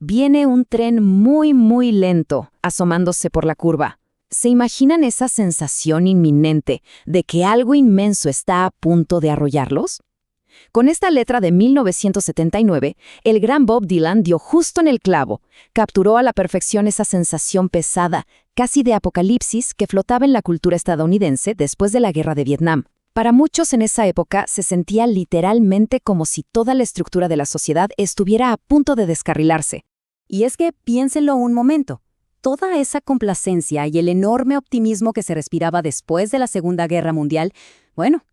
Viene un tren muy lento, asomándose por la curva. ¿Se imaginan esa sensación inminente de que algo inmenso está a punto de arrollarlos? Con esta letra de 1979, el gran Bob Dylan dio justo en el clavo, capturó a la perfección esa sensación pesada, casi de apocalipsis, que flotaba en la cultura estadounidense después de la Guerra de Vietnam. Para muchos en esa época se sentía literalmente como si toda la estructura de la sociedad estuviera a punto de descarrilarse. Y es que piénsenlo un momento. Toda esa complacencia y el enorme optimismo que se respiraba después de la Segunda Guerra Mundial,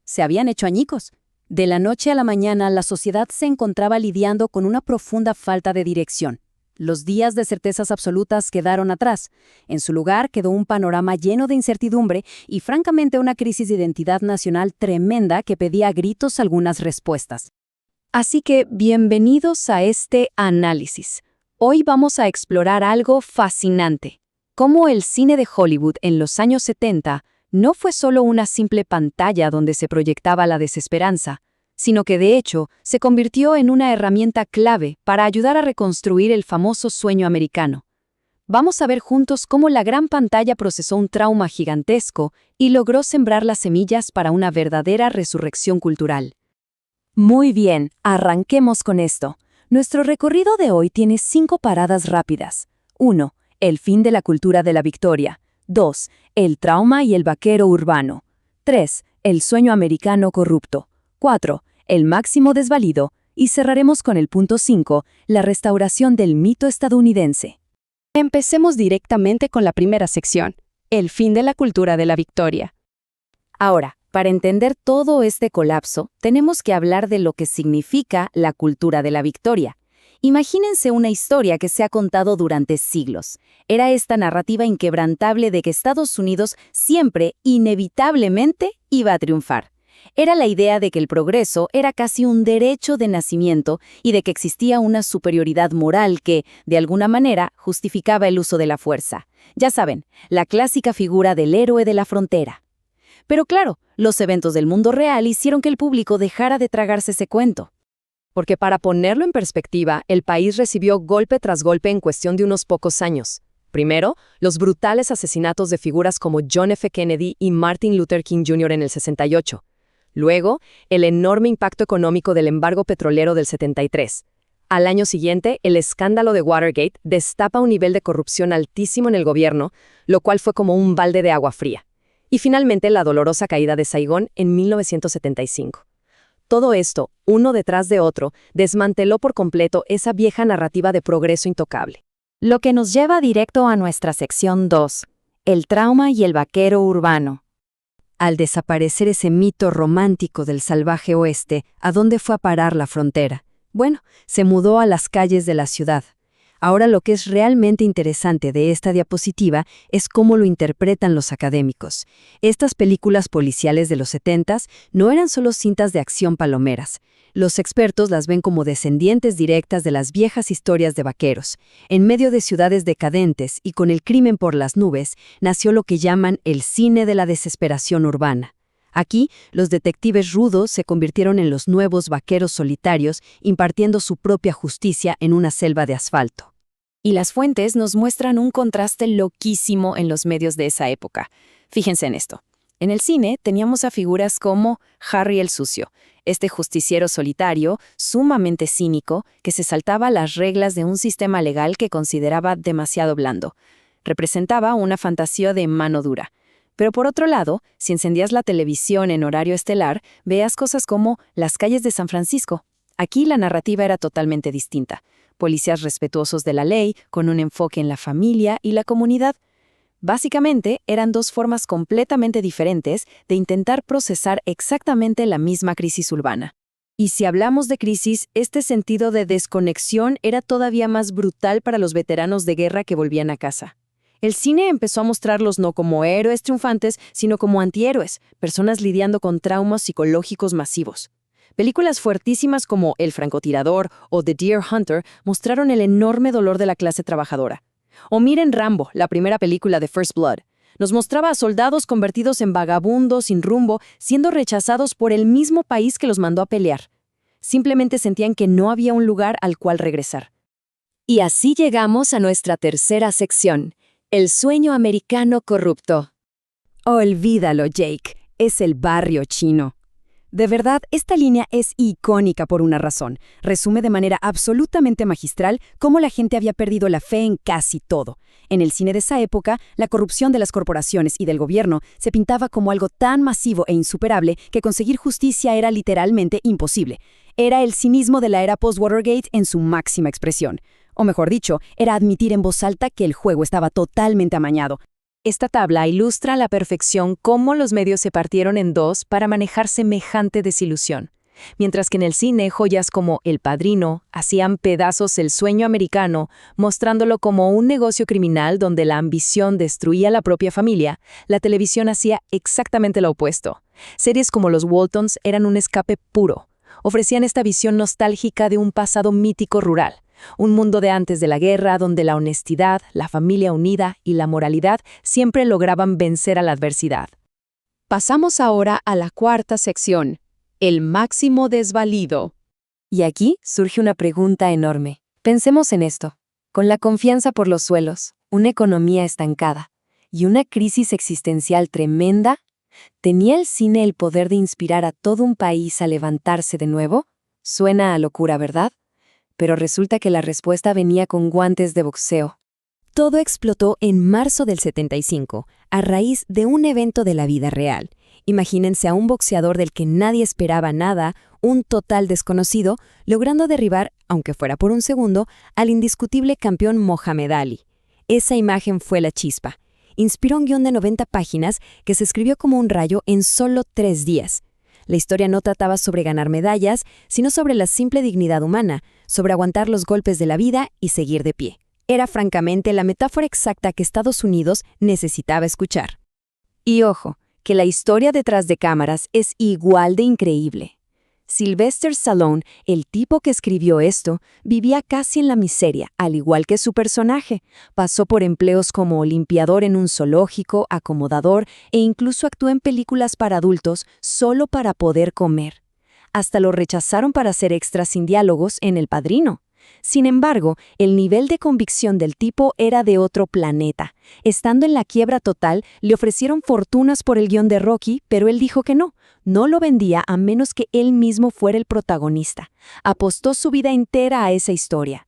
se habían hecho añicos. De la noche a la mañana, la sociedad se encontraba lidiando con una profunda falta de dirección. Los días de certezas absolutas quedaron atrás. En su lugar quedó un panorama lleno de incertidumbre y, francamente, una crisis de identidad nacional tremenda que pedía a gritos algunas respuestas. Así que, bienvenidos a este análisis. Hoy vamos a explorar algo fascinante. Cómo el cine de Hollywood en los años 70 no fue solo una simple pantalla donde se proyectaba la desesperanza, sino que de hecho se convirtió en una herramienta clave para ayudar a reconstruir el famoso sueño americano. Vamos a ver juntos cómo la gran pantalla procesó un trauma gigantesco y logró sembrar las semillas para una verdadera resurrección cultural. Muy bien, arranquemos con esto. Nuestro recorrido de hoy tiene 5 paradas rápidas. 1. El fin de la cultura de la victoria. 2. El trauma y el vaquero urbano. 3. El sueño americano corrupto. 4. El máximo desvalido. Y cerraremos con el punto 5, la restauración del mito estadounidense. Empecemos directamente con la primera sección, el fin de la cultura de la victoria. Ahora, para entender todo este colapso, tenemos que hablar de lo que significa la cultura de la victoria. Imagínense una historia que se ha contado durante siglos. Era esta narrativa inquebrantable de que Estados Unidos siempre, inevitablemente, iba a triunfar. Era la idea de que el progreso era casi un derecho de nacimiento y de que existía una superioridad moral que, de alguna manera, justificaba el uso de la fuerza. Ya saben, la clásica figura del héroe de la frontera. Pero claro, los eventos del mundo real hicieron que el público dejara de tragarse ese cuento. Porque para ponerlo en perspectiva, el país recibió golpe tras golpe en cuestión de unos pocos años. Primero, los brutales asesinatos de figuras como John F. Kennedy y Martin Luther King Jr. en el 68. Luego, el enorme impacto económico del embargo petrolero del 73. Al año siguiente, el escándalo de Watergate destapa un nivel de corrupción altísimo en el gobierno, lo cual fue como un balde de agua fría. Y finalmente, la dolorosa caída de Saigón en 1975. Todo esto, uno detrás de otro, desmanteló por completo esa vieja narrativa de progreso intocable. Lo que nos lleva directo a nuestra sección 2, el trauma y el vaquero urbano. Al desaparecer ese mito romántico del salvaje oeste, ¿a dónde fue a parar la frontera? Se mudó a las calles de la ciudad. Ahora lo que es realmente interesante de esta diapositiva es cómo lo interpretan los académicos. Estas películas policiales de los 70s no eran solo cintas de acción palomeras. Los expertos las ven como descendientes directas de las viejas historias de vaqueros. En medio de ciudades decadentes y con el crimen por las nubes, nació lo que llaman el cine de la desesperación urbana. Aquí, los detectives rudos se convirtieron en los nuevos vaqueros solitarios, impartiendo su propia justicia en una selva de asfalto. Y las fuentes nos muestran un contraste loquísimo en los medios de esa época. Fíjense en esto. En el cine teníamos a figuras como Harry el Sucio, este justiciero solitario, sumamente cínico, que se saltaba las reglas de un sistema legal que consideraba demasiado blando. Representaba una fantasía de mano dura. Pero por otro lado, si encendías la televisión en horario estelar, veías cosas como Las calles de San Francisco. Aquí la narrativa era totalmente distinta. Policías respetuosos de la ley, con un enfoque en la familia y la comunidad. Básicamente, eran dos formas completamente diferentes de intentar procesar exactamente la misma crisis urbana. Y si hablamos de crisis, este sentido de desconexión era todavía más brutal para los veteranos de guerra que volvían a casa. El cine empezó a mostrarlos no como héroes triunfantes, sino como antihéroes, personas lidiando con traumas psicológicos masivos. Películas fuertísimas como El francotirador o The Deer Hunter mostraron el enorme dolor de la clase trabajadora. O miren Rambo, la primera película de First Blood. Nos mostraba a soldados convertidos en vagabundos sin rumbo, siendo rechazados por el mismo país que los mandó a pelear. Simplemente sentían que no había un lugar al cual regresar. Y así llegamos a nuestra tercera sección, el sueño americano corrupto. Olvídalo, Jake, es el barrio chino. De verdad, esta línea es icónica por una razón. Resume de manera absolutamente magistral cómo la gente había perdido la fe en casi todo. En el cine de esa época, la corrupción de las corporaciones y del gobierno se pintaba como algo tan masivo e insuperable que conseguir justicia era literalmente imposible. Era el cinismo de la era post-Watergate en su máxima expresión. O mejor dicho, era admitir en voz alta que el juego estaba totalmente amañado. Esta tabla ilustra a la perfección cómo los medios se partieron en dos para manejar semejante desilusión. Mientras que en el cine, joyas como El Padrino hacían pedazos el sueño americano, mostrándolo como un negocio criminal donde la ambición destruía la propia familia, la televisión hacía exactamente lo opuesto. Series como Los Waltons eran un escape puro. Ofrecían esta visión nostálgica de un pasado mítico rural. Un mundo de antes de la guerra donde la honestidad, la familia unida y la moralidad siempre lograban vencer a la adversidad. Pasamos ahora a la cuarta sección, el máximo desvalido. Y aquí surge una pregunta enorme. Pensemos en esto. Con la confianza por los suelos, una economía estancada y una crisis existencial tremenda, ¿tenía el cine el poder de inspirar a todo un país a levantarse de nuevo? Suena a locura, ¿verdad? Pero resulta que la respuesta venía con guantes de boxeo. Todo explotó en marzo del 75, a raíz de un evento de la vida real. Imagínense a un boxeador del que nadie esperaba nada, un total desconocido, logrando derribar, aunque fuera por un segundo, al indiscutible campeón Mohamed Ali. Esa imagen fue la chispa. Inspiró un guión de 90 páginas que se escribió como un rayo en solo 3 días. La historia no trataba sobre ganar medallas, sino sobre la simple dignidad humana, sobre aguantar los golpes de la vida y seguir de pie. Era francamente la metáfora exacta que Estados Unidos necesitaba escuchar. Y ojo, que la historia detrás de cámaras es igual de increíble. Sylvester Stallone, el tipo que escribió esto, vivía casi en la miseria, al igual que su personaje. Pasó por empleos como limpiador en un zoológico, acomodador e incluso actuó en películas para adultos solo para poder comer. Hasta lo rechazaron para hacer extras sin diálogos en El Padrino. Sin embargo, el nivel de convicción del tipo era de otro planeta. Estando en la quiebra total, le ofrecieron fortunas por el guión de Rocky, pero él dijo que no lo vendía a menos que él mismo fuera el protagonista. Apostó su vida entera a esa historia.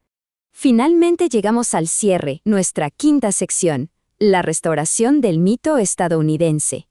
Finalmente llegamos al cierre, nuestra quinta sección, la restauración del mito estadounidense.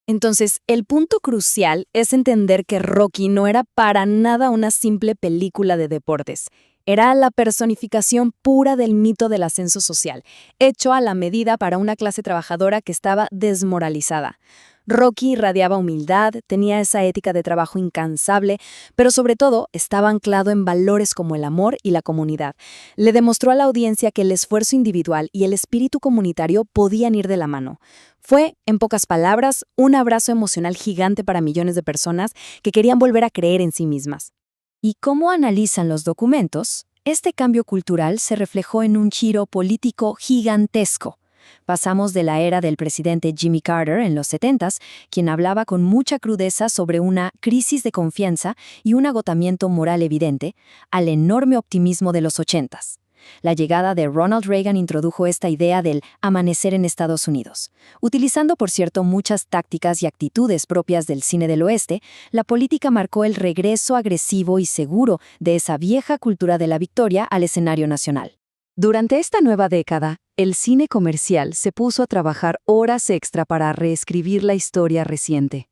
Entonces, el punto crucial es entender que Rocky no era para nada una simple película de deportes. Era la personificación pura del mito del ascenso social, hecho a la medida para una clase trabajadora que estaba desmoralizada. Rocky irradiaba humildad, tenía esa ética de trabajo incansable, pero sobre todo estaba anclado en valores como el amor y la comunidad. Le demostró a la audiencia que el esfuerzo individual y el espíritu comunitario podían ir de la mano. Fue, en pocas palabras, un abrazo emocional gigante para millones de personas que querían volver a creer en sí mismas. ¿Y cómo analizan los documentos? Este cambio cultural se reflejó en un giro político gigantesco. Pasamos de la era del presidente Jimmy Carter en los 70s, quien hablaba con mucha crudeza sobre una crisis de confianza y un agotamiento moral evidente, al enorme optimismo de los 80s. La llegada de Ronald Reagan introdujo esta idea del amanecer en Estados Unidos. Utilizando, por cierto, muchas tácticas y actitudes propias del cine del oeste, la política marcó el regreso agresivo y seguro de esa vieja cultura de la victoria al escenario nacional. Durante esta nueva década, el cine comercial se puso a trabajar horas extra para reescribir la historia reciente.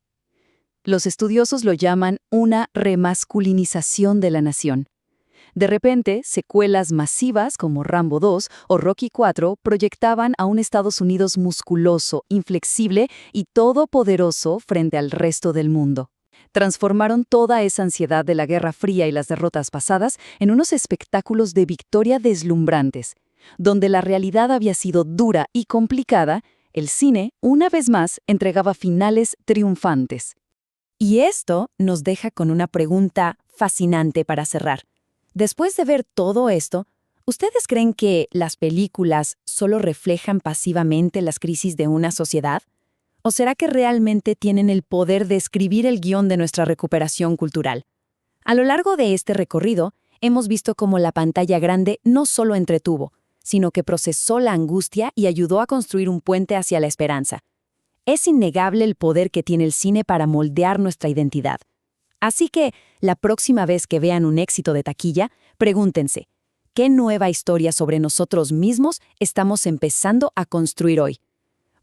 Los estudiosos lo llaman una remasculinización de la nación. De repente, secuelas masivas como Rambo 2 o Rocky 4 proyectaban a un Estados Unidos musculoso, inflexible y todopoderoso frente al resto del mundo. Transformaron toda esa ansiedad de la Guerra Fría y las derrotas pasadas en unos espectáculos de victoria deslumbrantes. Donde la realidad había sido dura y complicada, el cine, una vez más, entregaba finales triunfantes. Y esto nos deja con una pregunta fascinante para cerrar. Después de ver todo esto, ¿ustedes creen que las películas solo reflejan pasivamente las crisis de una sociedad? ¿O será que realmente tienen el poder de escribir el guión de nuestra recuperación cultural? A lo largo de este recorrido, hemos visto cómo la pantalla grande no solo entretuvo, sino que procesó la angustia y ayudó a construir un puente hacia la esperanza. Es innegable el poder que tiene el cine para moldear nuestra identidad. Así que, la próxima vez que vean un éxito de taquilla, pregúntense, ¿qué nueva historia sobre nosotros mismos estamos empezando a construir hoy?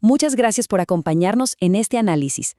Muchas gracias por acompañarnos en este análisis.